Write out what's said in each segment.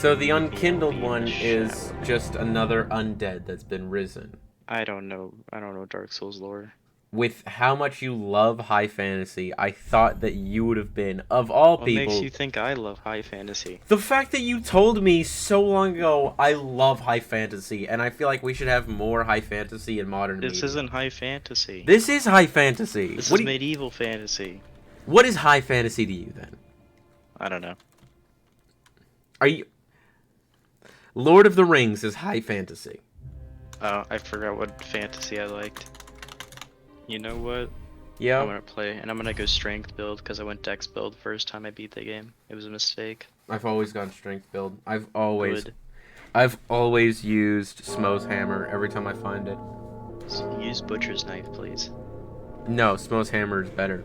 So the unkindled be in the one is shower. just another undead that's been risen. I don't know. I don't know Dark Souls lore. With how much you love high fantasy, I thought that you would have been, of all What makes people, you think I love high fantasy? the fact that you told me so long ago, I love high fantasy, and I feel like we should have more high fantasy in modern This media. isn't high fantasy. This is high fantasy. This is medieval fantasy. What is high fantasy to you then? I don't know. Are you Lord of the Rings is high fantasy. Oh, I forgot what fantasy I liked. You know what? I'm Yeah, gonna play, and I'm gonna go strength build because I went dex build first time I beat the game. It was a mistake. I've always gone strength build. I've Good. always used Smo's hammer every time I find it. So use butcher's knife, please. No, Smo's hammer is better.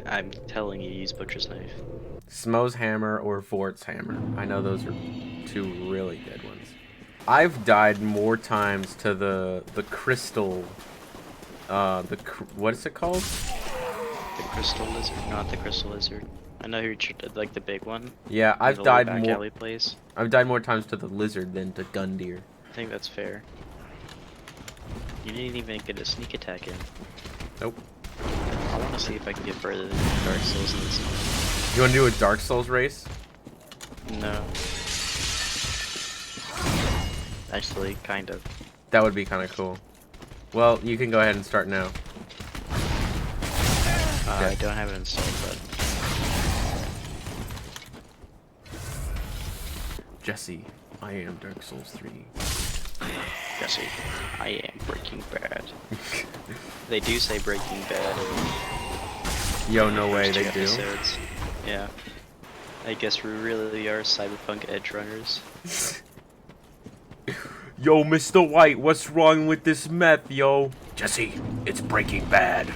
I'm telling you, use butcher's knife. Smo's hammer or Vort's hammer. I know those are two really good ones. I've died more times to the crystal. What is it called? The crystal lizard, not the crystal lizard. I know who like the big one. Yeah, In the little back alley place. I've died more times to the lizard than to Gundyr. I think that's fair. You didn't even get a sneak attack in. Nope. I want to see if I can get further than Dark Souls in this one. You want to do a Dark Souls race? No. Actually, kind of. That would be kind of cool. Well, you can go ahead and start now. I don't have it installed, but Jesse, I am Dark Souls 3. Jesse, I am Breaking Bad. They do say Breaking Bad in Yo, no the way first two they do. episodes. Yeah. I guess we really are cyberpunk edge runners. Yo, Mr. White, what's wrong with this meth, yo? Jesse, it's Breaking Bad.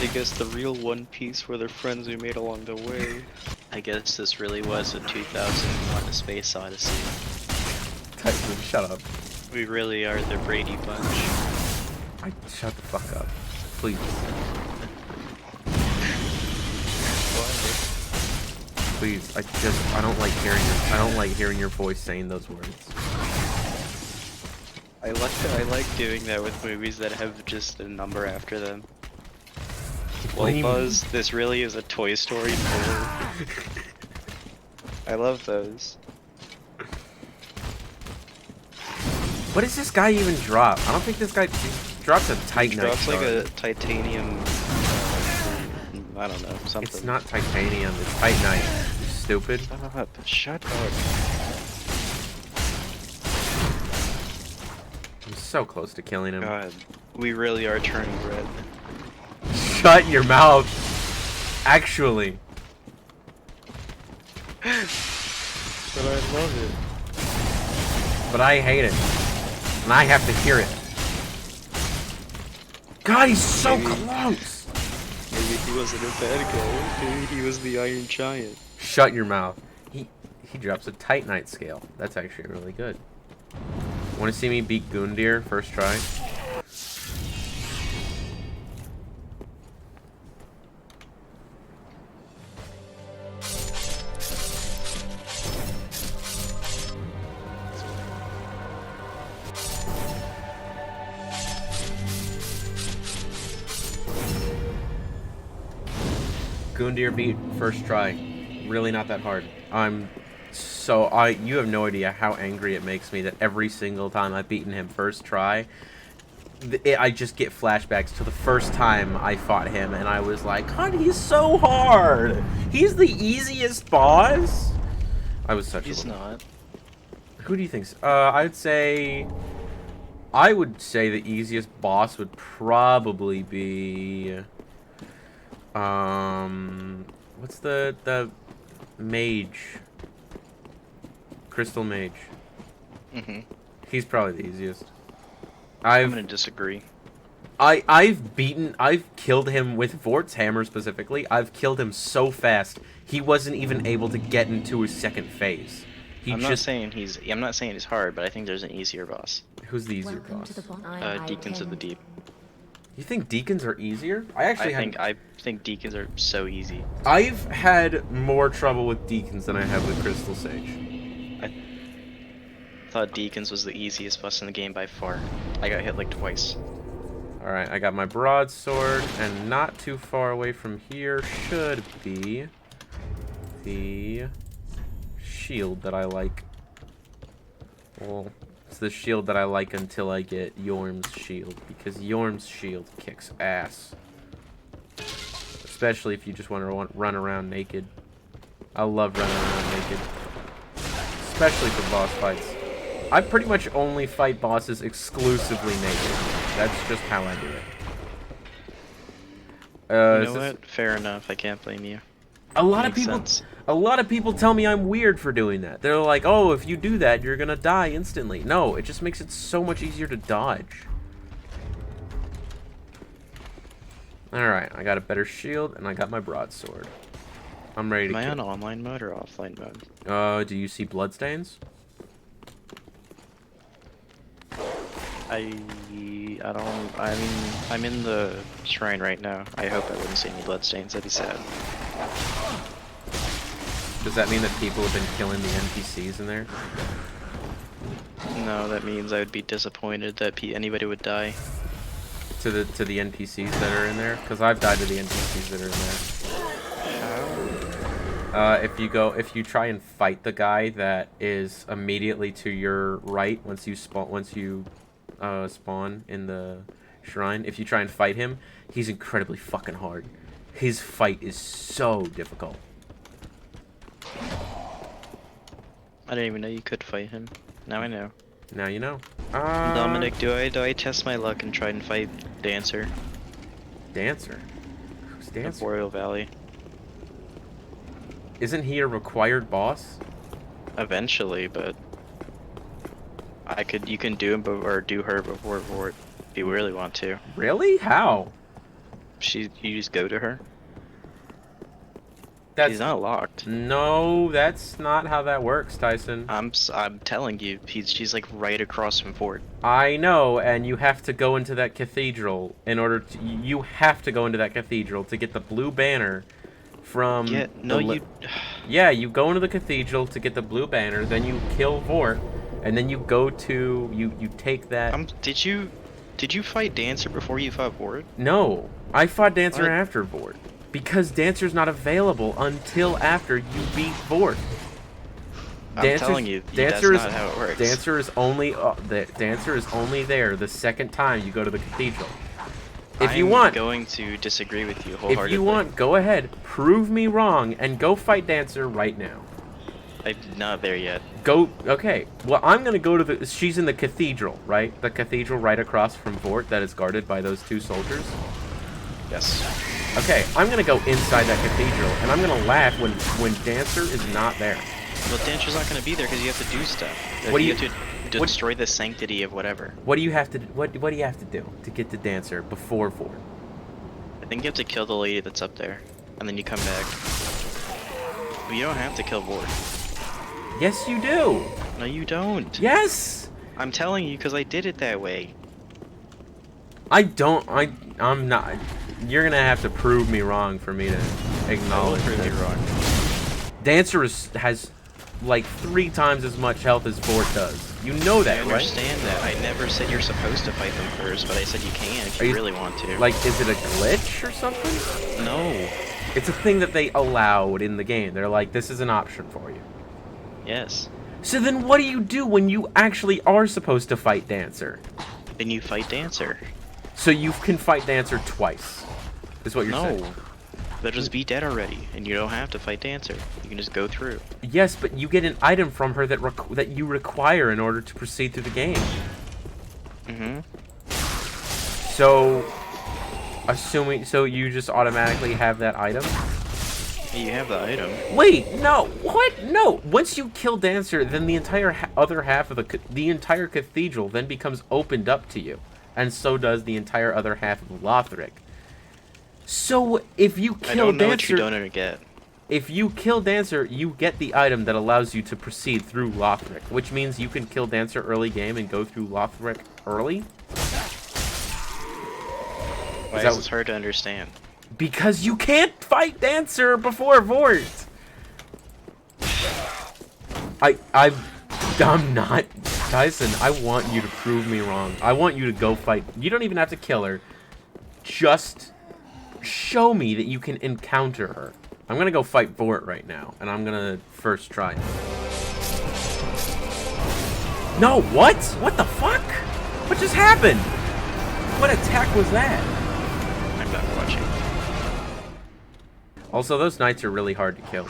I guess the real One Piece were the friends we made along the way. I guess this really was a 2001 A Space Odyssey. Tyson, shut up. We really are the Brady Bunch. Shut the fuck up. Please. Please, I don't like hearing your voice saying those words. I like doing that with movies that have just a number after them. What do Well, you Buzz, this really is a Toy Story 4. I love those. What does this guy even drop? I don't think this guy drops a Titanite. He drops like shard. a titanium. I don't know, something. It's not titanium, it's Titanite. You stupid. Shut up. Shut up. I'm so close to killing him. God, we really are turning red. Shut your mouth. Actually. But I love it. But I hate it. And I have to hear it. God, he's so close! Maybe he wasn't a bad guy. Maybe he was the Iron Giant. Shut your mouth. He drops a Titanite scale. That's actually really good. Want to see me beat Gundyr first try? Gundyr beat first try. Really not that hard. You have no idea how angry it makes me that every single time I've beaten him first try, I just get flashbacks to the first time I fought him, and I was like, God, he's so hard! He's the easiest boss? I was such a He's little... not. Who do you think? I would say the easiest boss would probably be... What's the mage? Crystal mage. He's probably the easiest. I'm gonna disagree. I've killed him with Vort's hammer specifically. I've killed him so fast he wasn't even able to get into his second phase. I'm not saying he's hard, but I think there's an easier boss. Who's the easier boss? Deacons of the Deep. You think deacons are easier? I think deacons are so easy. I've had more trouble with deacons than I have with Crystal Sage. I thought deacons was the easiest boss in the game by far. I got hit like twice. Alright, I got my broadsword, and not too far away from here should be the shield that I like. Well, it's the shield that I like until I get Yorm's shield, because Yorm's shield kicks ass. Especially if you just want to run around naked. I love running around naked. Especially for boss fights. I pretty much only fight bosses exclusively naked. That's just how I do it. You know what? Fair enough. I can't blame you. A lot of people tell me I'm weird for doing that. They're like, "Oh, if you do that, you're gonna die instantly." No, it just makes it so much easier to dodge. Alright, I got a better shield, and I got my broadsword. I'm ready to Am I on online mode or offline mode? do you see bloodstains? I mean, I'm in the shrine right now. I hope I wouldn't see any bloodstains. That'd be sad. Does that mean that people have been killing the NPCs in there? No, that means I would be disappointed that anybody would die. To the NPCs that are in there? Because I've died to the NPCs that are in there. If you try and fight the guy that is immediately to your right once you spawn in the shrine, if you try and fight him, he's incredibly fucking hard. His fight is so difficult. I didn't even know you could fight him. Now I know. Now you know. Dominic, do I test my luck and try and fight Dancer? Dancer? Who's Dancer? Boreal Valley. Isn't he a required boss? Eventually, but you can do him or do her before Vort if you really want to. Really? How? You just go to her. That's She's not locked. No, that's not how that works, Tyson. I'm telling you, she's like right across from Fort. I know, and you have to go into that cathedral in order to. You have to go into that cathedral to get the blue banner from. Yeah, no, you. Yeah, you go into the cathedral to get the blue banner, then you kill Vort, and then you go to you take that. Did you fight Dancer before you fought Vort? No, I fought Dancer What? after Vort. Because Dancer's not available until after you beat Vort. I'm telling you, that's not how it works. Dancer is only there the second time you go to the cathedral. I'm going to disagree with you wholeheartedly. If you want, go ahead, prove me wrong, and go fight Dancer right now. I'm not there yet. Okay. Well, I'm gonna go to she's in the cathedral, right? The cathedral right across from Vort that is guarded by those two soldiers. Yes. Okay, I'm gonna go inside that cathedral, and I'm gonna laugh when Dancer is not there. Well, Dancer's not gonna be there because you have to do stuff. What do you have to destroy the sanctity of whatever. What do you have to what do you have to do to get to Dancer before Vort? I think you have to kill the lady that's up there, and then you come back. But you don't have to kill Vort. Yes, you do. No, you don't. Yes. I'm telling you because I did it that way. I'm not. You're gonna have to prove me wrong for me to acknowledge prove you wrong. Dancer has like 3 times as much health as Vort does. You know that, right? I understand that. I never said you're supposed to fight them first, but I said you can if you really want to. Like, is it a glitch or something? No. It's a thing that they allowed in the game. They're like, this is an option for you. Yes. So then what do you do when you actually are supposed to fight Dancer? Then you fight Dancer. So you can fight Dancer twice, is what you're saying. No. They'll just be dead already, and you don't have to fight Dancer. You can just go through. Yes, but you get an item from her that you require in order to proceed through the game. Mm-hmm. So, so you just automatically have that item? You have the item. Wait, no, what? No. Once you kill Dancer, then the entire other half of the entire cathedral then becomes opened up to you, and so does the entire other half of Lothric. So if you kill Dancer, I don't know what you don't get. If you kill Dancer, you get the item that allows you to proceed through Lothric, which means you can kill Dancer early game and go through Lothric early. Why is this hard to understand? Because you can't fight Dancer before Vort. I'm not Tyson. I want you to prove me wrong. I want you to go fight. You don't even have to kill her. Just show me that you can encounter her. I'm gonna go fight Vort right now, and I'm gonna first try. No, what? What the fuck? What just happened? What attack was that? I'm not watching. Also, those knights are really hard to kill.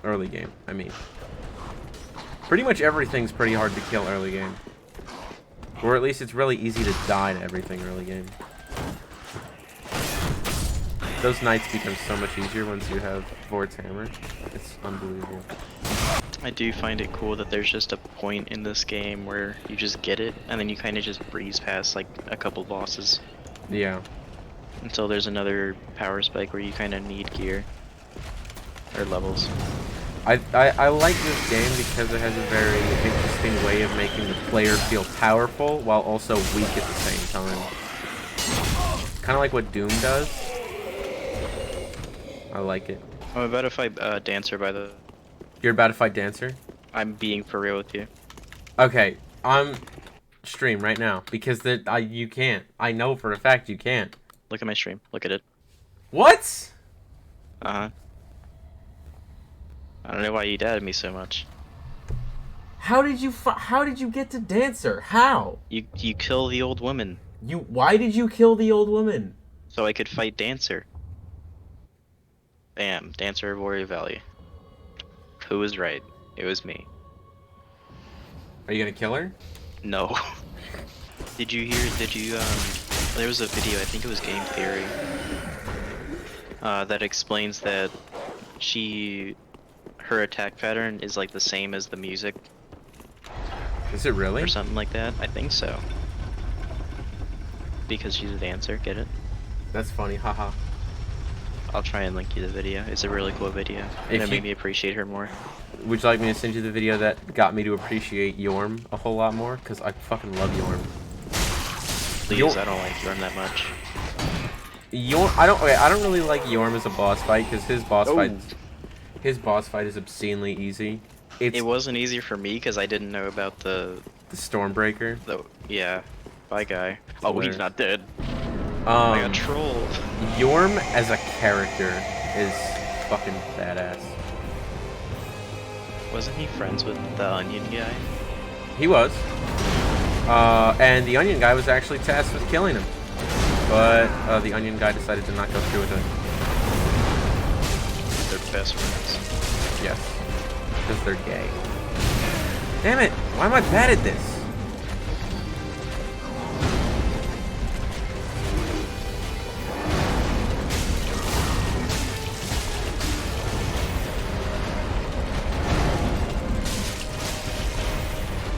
Early game, I mean. Pretty much everything's pretty hard to kill early game. Or at least it's really easy to die to everything early game. Those knights become so much easier once you have Vort's hammer. It's unbelievable. I do find it cool that there's just a point in this game where you just get it, and then you kind of just breeze past like a couple bosses. Yeah. Until there's another power spike where you kind of need gear. Or levels. I like this game because it has a very interesting way of making the player feel powerful while also weak at the same time. Kind of like what Doom does. I like it. I'm about to fight Dancer by the... You're about to fight Dancer? I'm being for real with you. Okay, I'm stream right now because you can't. I know for a fact you can't. Look at my stream. Look at it. What? Uh-huh. I don't know why you doubted me so much. How did you get to Dancer? How? You kill the old woman. Why did you kill the old woman? So I could fight Dancer. Bam, Dancer of Warrior Valley. Who was right? It was me. Are you gonna kill her? No. Did you there was a video, I think it was Game Theory, that explains that her attack pattern is like the same as the music. Is it really? Or something like that. I think so. Because she's a dancer, get it? That's funny, haha. I'll try and link you the video. It's a really cool video. And it made me appreciate her more. Would you like me to send you the video that got me to appreciate Yorm a whole lot more? Because I fucking love Yorm. Please, I don't like Yorm that much. I don't really like Yorm as a boss fight because his boss fight is obscenely easy. It wasn't easy for me because I didn't know about the Stormbreaker. Yeah. Bye, guy. Oh, he's not dead. I got trolled. Yorm as a character is fucking badass. Wasn't he friends with the Onion guy? He was. And the Onion guy was actually tasked with killing him. But the Onion guy decided to not go through with it. They're best friends. Yes. Because they're gay. Damn it! Why am I bad at this?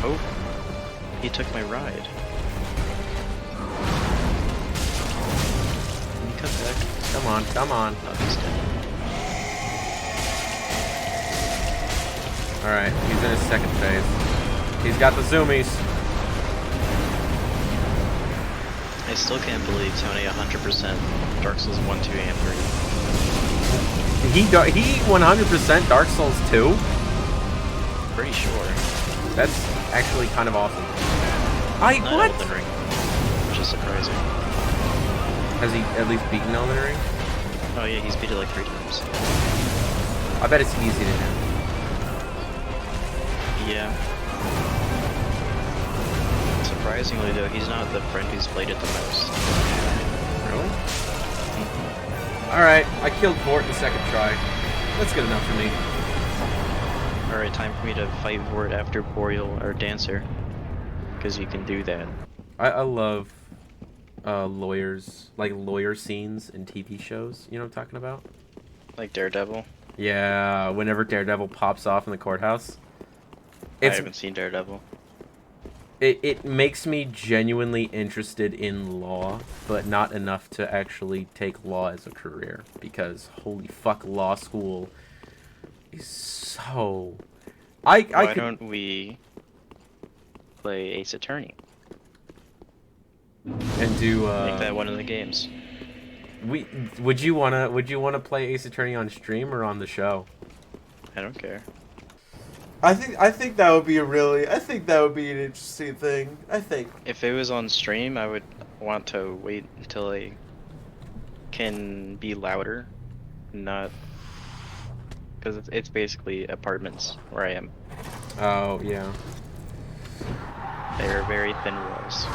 Oh, he took my ride. Can you come back? Come on, come on. Oh, he's dead. Alright, he's in his second phase. He's got the zoomies. I still can't believe Tony 100% Dark Souls 1, 2, and 3. He 100% Dark Souls 2? Pretty sure. That's actually kind of awesome. Not What? Elden Ring, which is surprising. Has he at least beaten Elden Ring? Oh yeah, he's beat it like 3 times. I bet it's easy to do. Yeah. Surprisingly though, he's not the friend who's played it the most. Really? Alright, I killed Vort in the second try. That's good enough for me. Alright, time for me to fight Vort after Boreal or Dancer. Because you can do that. I love lawyers, like lawyer scenes in TV shows. You know what I'm talking about? Like Daredevil? Yeah, whenever Daredevil pops off in the courthouse. I haven't seen Daredevil. It makes me genuinely interested in law, but not enough to actually take law as a career. Because holy fuck, law school is so... Why don't we play Ace Attorney? and do. Make that one of the games. Would you wanna play Ace Attorney on stream or on the show? I don't care. I think that would be an interesting thing. I think. If it was on stream, I would want to wait until I can be louder, not because it's basically apartments where I am. Oh yeah. They're very thin walls.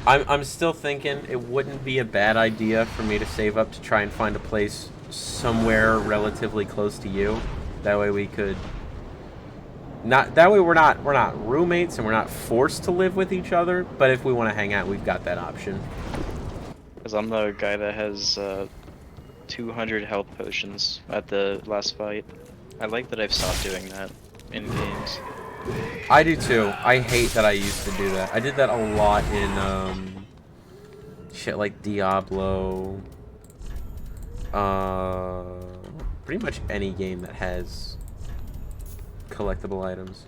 I'm still thinking it wouldn't be a bad idea for me to save up to try and find a place somewhere relatively close to you. That way we could we're not roommates and we're not forced to live with each other, but if we want to hang out, we've got that option. Because I'm the guy that has 200 health potions at the last fight. I like that I've stopped doing that in games. I do too. I hate that I used to do that. I did that a lot in shit like Diablo. Pretty much any game that has collectible items.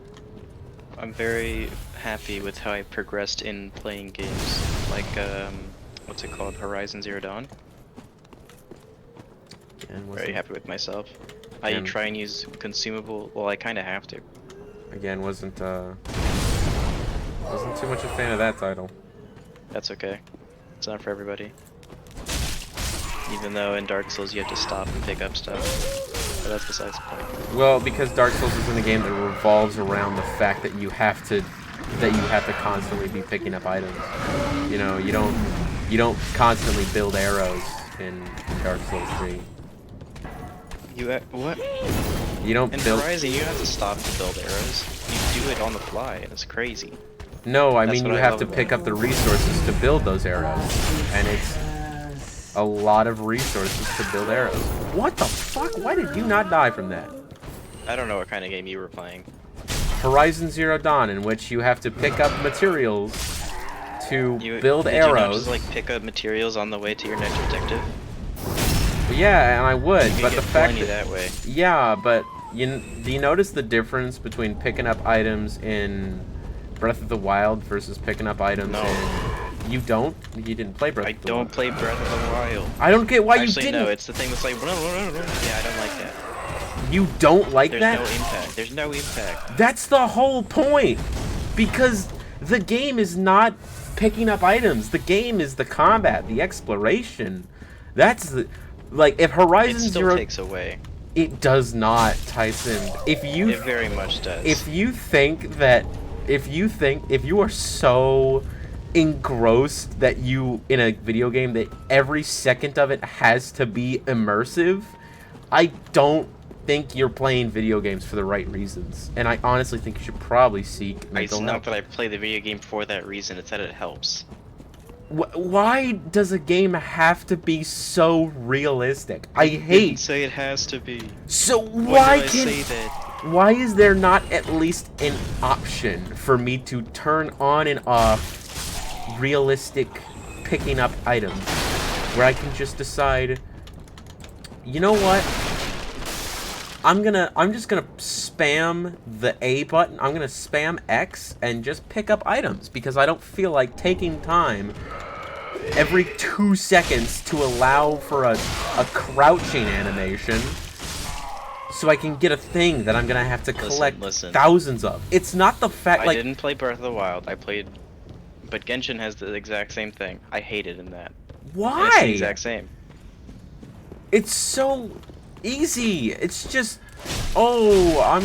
I'm very happy with how I progressed in playing games like what's it called, Horizon Zero Dawn. Very happy with myself. I try and use consumable. Well, I kind of have to. Again, wasn't too much a fan of that title. That's okay. It's not for everybody. Even though in Dark Souls you have to stop and pick up stuff. But that's besides the point. Well, because Dark Souls isn't a game that revolves around the fact that you have to constantly be picking up items. You know, you don't constantly build arrows in Dark Souls 3. What? You don't in build. Horizon, you have to stop to build arrows. You do it on the fly, and it's crazy. No, I That's mean what you I have love to about pick it. up the resources to build those arrows, and it's a lot of resources to build arrows. What the fuck? Why did you not die from that? I don't know what kind of game you were playing. Horizon Zero Dawn, in which you have to pick up materials to build did arrows. You not just like pick up materials on the way to your next objective? Yeah, and I would, You but get the fact plenty that that way. yeah, but do you notice the difference between picking up items in Breath of the Wild versus picking up items No. in... You don't? You didn't play Breath of the Wild. I don't play Breath of the Wild. I don't get why Actually, you didn't. no, it's the thing that's like, yeah, I don't like that. You don't like There's that? no impact. There's no impact. That's the whole point. Because the game is not picking up items. The game is the combat, the exploration. That's the... Like, if Horizon It still Zero... takes away. It does not, Tyson. If you... It very much does. If you think that... If you are so engrossed that you, in a video game, that every second of it has to be immersive, I don't think you're playing video games for the right reasons. And I honestly think you should probably seek mental It's not help. that I play the video game for that reason, it's that it helps. Why does a game have to be so realistic? I Didn't hate... say it has to be. So When why did I can... say that? Why is there not at least an option for me to turn on and off realistic picking up items? Where I can just decide, you know what? I'm just gonna spam the A button. I'm gonna spam X and just pick up items because I don't feel like taking time every 2 seconds to allow for a crouching animation so I can get a thing that I'm gonna have to collect Listen. thousands of. It's not the fact I like didn't play Breath of the Wild, I played... But Genshin has the exact same thing. I hate it in that. And why? it's the exact same. It's so easy. It's just, oh, I'm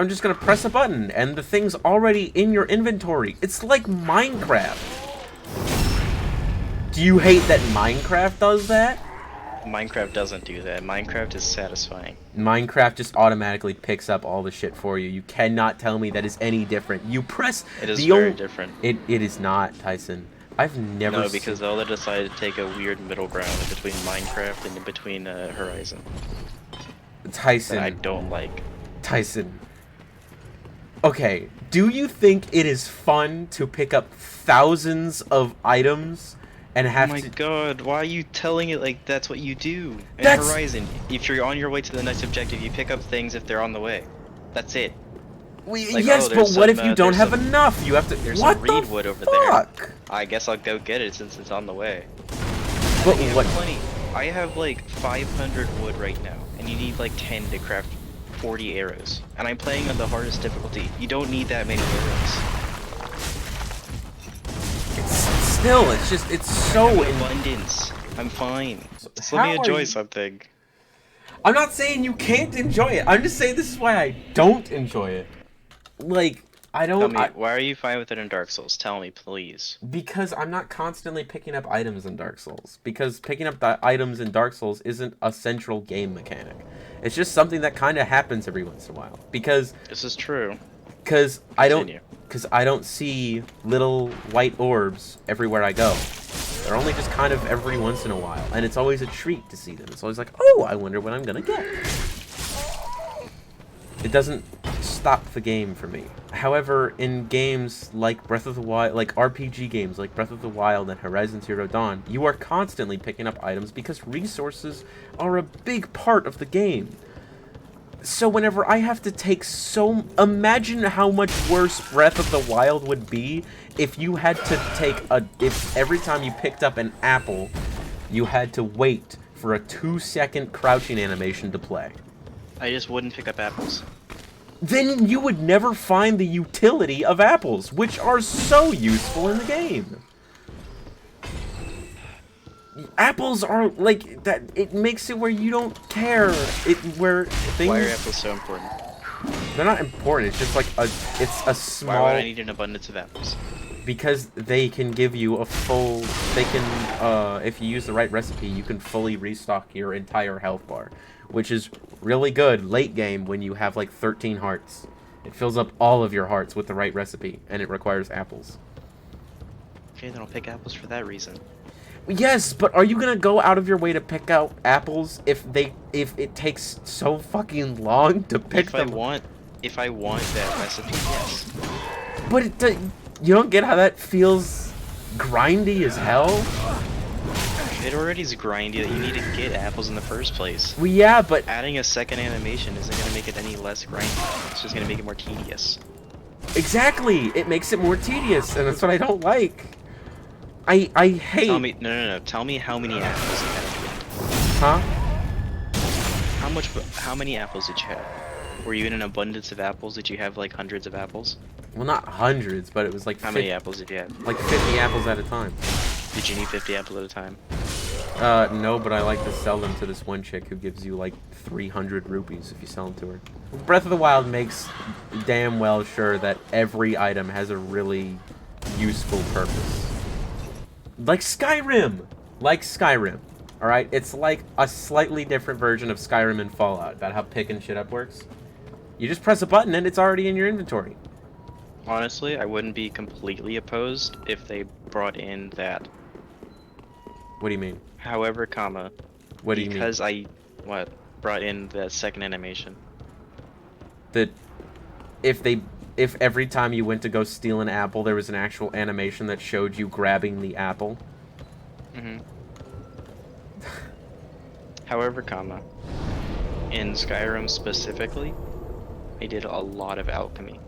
just gonna press a button and the thing's already in your inventory. It's like Minecraft. Do you hate that Minecraft does that? Minecraft doesn't do that. Minecraft is satisfying. Minecraft just automatically picks up all the shit for you. You cannot tell me that is any different. You press It is the very only... different. It is not, Tyson. I've never No, because Zelda decided to take a weird middle ground in between Minecraft and in between Horizon. Tyson. That I don't like. Tyson. Okay, do you think it is fun to pick up thousands of items and have Oh my to... god, why are you telling it like that's what you do? In That's- Horizon, if you're on your way to the next objective, you pick up things if they're on the way. That's it. Like, yes, oh, but there's what some, if you don't there's have some, enough? You have to. there's What some the reed wood over there. fuck? I guess I'll go get it since it's on the way. But I have what? plenty. I have like 500 wood right now, and you need like 10 to craft 40 arrows. And I'm playing on the hardest difficulty. You don't need that many arrows. Still, it's just, it's so in abundance. I'm fine. Just let How me are enjoy you- something. I'm not saying you can't enjoy it. I'm just saying this is why I don't enjoy it. Like, I Tell don't. me, why are you fine with it in Dark Souls? Tell me, please. Because I'm not constantly picking up items in Dark Souls. Because picking up the items in Dark Souls isn't a central game mechanic. It's just something that kind of happens every once in a while. Because this is true. Because I don't see little white orbs everywhere I go. They're only just kind of every once in a while, and it's always a treat to see them. It's always like, oh, I wonder what I'm gonna get. It doesn't stop the game for me. However, in games like Breath of the Wild, like RPG games like Breath of the Wild and Horizon Zero Dawn, you are constantly picking up items because resources are a big part of the game. So whenever I have to take imagine how much worse Breath of the Wild would be if you had to take if every time you picked up an apple, you had to wait for a 2-second crouching animation to play. I just wouldn't pick up apples. Then you would never find the utility of apples, which are so useful in the game. Apples are like that. It makes it where you don't care. Where things. Why are apples so important? They're not important. It's just like it's a small. Why would I need an abundance of apples? Because they can give you a full. They can, if you use the right recipe, you can fully restock your entire health bar, which is really good late game when you have like 13 hearts. It fills up all of your hearts with the right recipe, and it requires apples. Okay, then I'll pick apples for that reason. Yes, but are you gonna go out of your way to pick out apples if it takes so fucking long to pick them? If I want that recipe, yes. But you don't get how that feels grindy as hell? It already is grindy that you need to get apples in the first place. Well, yeah, but adding a second animation isn't gonna make it any less grindy. It's just gonna make it more tedious. Exactly, it makes it more tedious, and that's what I don't like. I hate. Tell me, no. Tell me how many apples you had. Huh? How many apples did you have? Were you in an abundance of apples? Did you have like hundreds of apples? Well, not hundreds, but it was like how many apples did you have? Like 50 apples at a time. Did you need 50 apples at a time? No, but I like to sell them to this one chick who gives you like 300 rupees if you sell them to her. Breath of the Wild makes damn well sure that every item has a really useful purpose. Like Skyrim! Alright? It's like a slightly different version of Skyrim and Fallout about how picking shit up works. You just press a button and it's already in your inventory. Honestly, I wouldn't be completely opposed if they brought in that. What do you mean? However, what do you mean? Because brought in the second animation. That if every time you went to go steal an apple, there was an actual animation that showed you grabbing the apple. Mm-hmm. However, in Skyrim specifically, I did a lot of alchemy.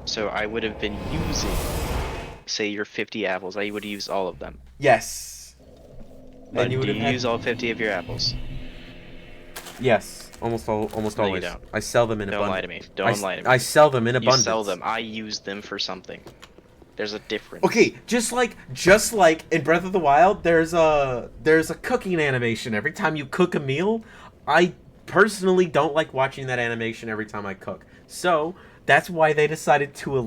So I would have been using, say, your 50 apples. I would have used all of them. Yes. But do you use all 50 of your apples? Yes. Almost always. You don't. I sell them in abundance. Don't lie to me. Don't lie to me. I sell them in abundance. You sell them. I use them for something. There's a difference. Okay, just like in Breath of the Wild, there's a cooking animation every time you cook a meal. I personally don't like watching that animation every time I cook. So that's why they decided to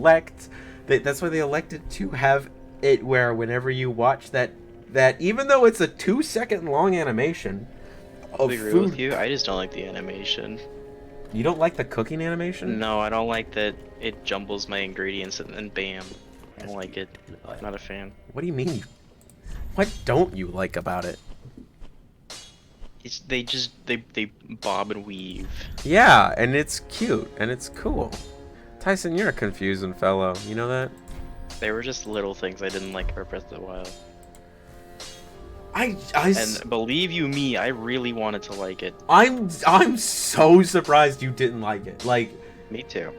that's why they elected to have it where whenever you watch that even though it's a 2-second long animation of I agree food. with you. I just don't like the animation. You don't like the cooking animation? No, I don't like that it jumbles my ingredients and then bam. I don't like it. Not a fan. What do you mean? What don't you like about it? They bob and weave. Yeah, and it's cute and it's cool. Tyson, you're a confusing fellow. You know that? They were just little things I didn't like about Breath of the Wild. And believe you me, I really wanted to like it. I'm so surprised you didn't like it. Like, Me too.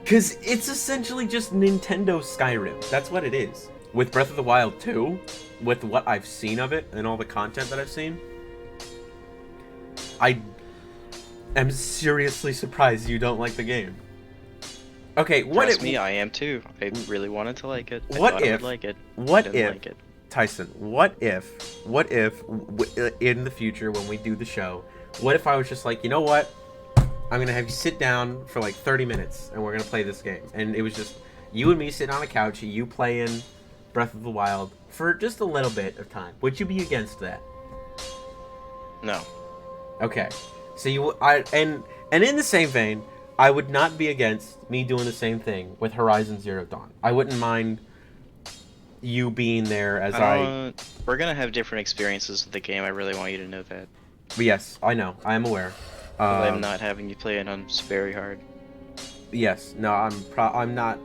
Because it's essentially just Nintendo Skyrim. That's what it is. With Breath of the Wild 2, with what I've seen of it and all the content that I've seen, I am seriously surprised you don't like the game. Okay, what Trust if... me, I am too. I really wanted to like it. What I thought I if... would like it. What I didn't if... like it. Tyson, what if in the future when we do the show, what if I was just like, you know what? I'm going to have you sit down for like 30 minutes and we're going to play this game. And it was just you and me sitting on a couch, you playing Breath of the Wild for just a little bit of time. Would you be against that? No. Okay. So and in the same vein, I would not be against me doing the same thing with Horizon Zero Dawn. I wouldn't mind you being there as We're gonna have different experiences with the game. I really want you to know that. But yes, I know. I am aware. I'm not having you play it on very hard. Yes. No, I'm not.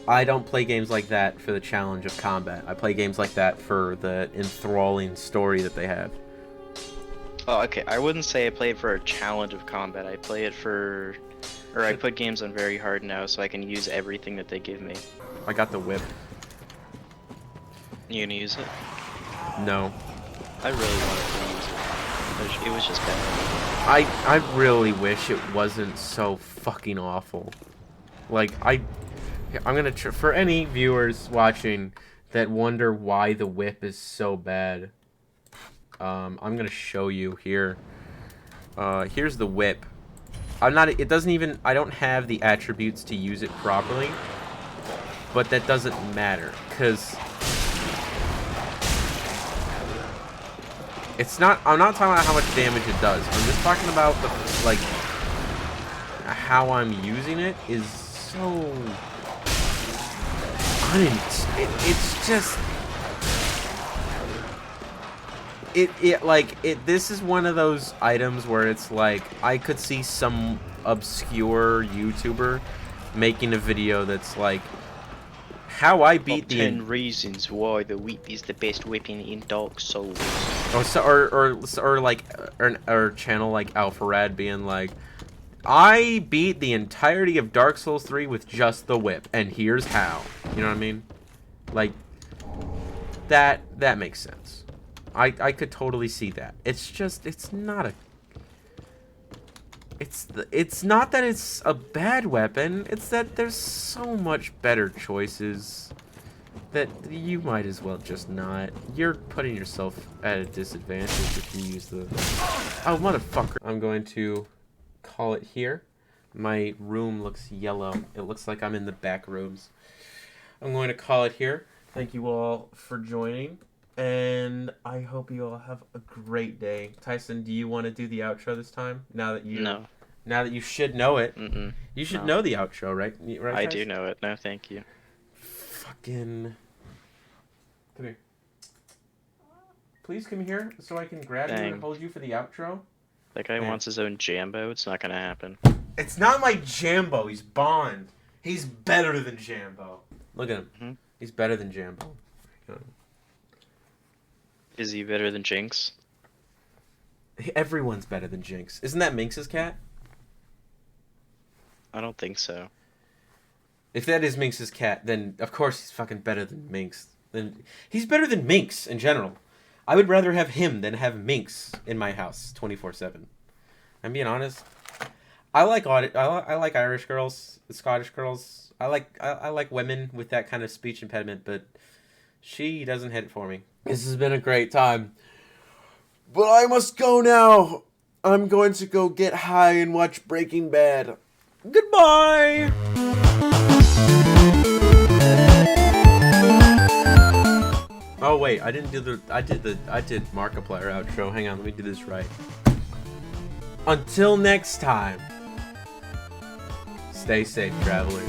I don't play games like that for the challenge of combat. I play games like that for the enthralling story that they have. Oh, okay. I wouldn't say I play it for a challenge of combat. I play it for... Or I put games on very hard now so I can use everything that they give me. I got the whip. You gonna use it? No. I really wanted to use it. It was just bad. I really wish it wasn't so fucking awful. Like, I'm gonna... for any viewers watching that wonder why the whip is so bad, I'm gonna show you here. Here's the whip. It doesn't even... I don't have the attributes to use it properly. But that doesn't matter, because... It's not... I'm not talking about how much damage it does. I'm just talking about the... Like... How I'm using it is so... It's just... This is one of those items where it's like, I could see some obscure YouTuber making a video that's like, how I beat the... 10 reasons why the whip is the best weapon in Dark Souls. Or channel like Alpharad being like, I beat the entirety of Dark Souls 3 with just the whip, and here's how. You know what I mean? Like, that makes sense. I could totally see that. It's just, it's not a... It's not that it's a bad weapon, it's that there's so much better choices that you might as well just not. You're putting yourself at a disadvantage if you use the... Oh, motherfucker. I'm going to call it here. My room looks yellow. It looks like I'm in the back rooms. I'm going to call it here. Thank you all for joining. And I hope you all have a great day. Tyson, do you want to do the outro this time? Now that you should know it. You should know the outro, right? Right, I Tyson? do know it. No, thank you. Fucking... Come here. Please come here so I can grab you and hold you for the outro. That guy wants his own Jambo. It's not gonna happen. It's not like Jambo. He's Bond. He's better than Jambo. Look at him. He's better than Jambo. Is he better than Jinx? Everyone's better than Jinx. Isn't that Minx's cat? I don't think so. If that is Minx's cat, then of course he's fucking better than Minx. He's better than Minx in general. I would rather have him than have Minx in my house 24/7. I'm being honest. I like Irish girls, Scottish girls. I like women with that kind of speech impediment, but she doesn't hit it for me. This has been a great time. But I must go now. I'm going to go get high and watch Breaking Bad. Goodbye. Oh wait, I didn't do the I did Markiplier outro. Hang on, let me do this right. Until next time. Stay safe, travelers.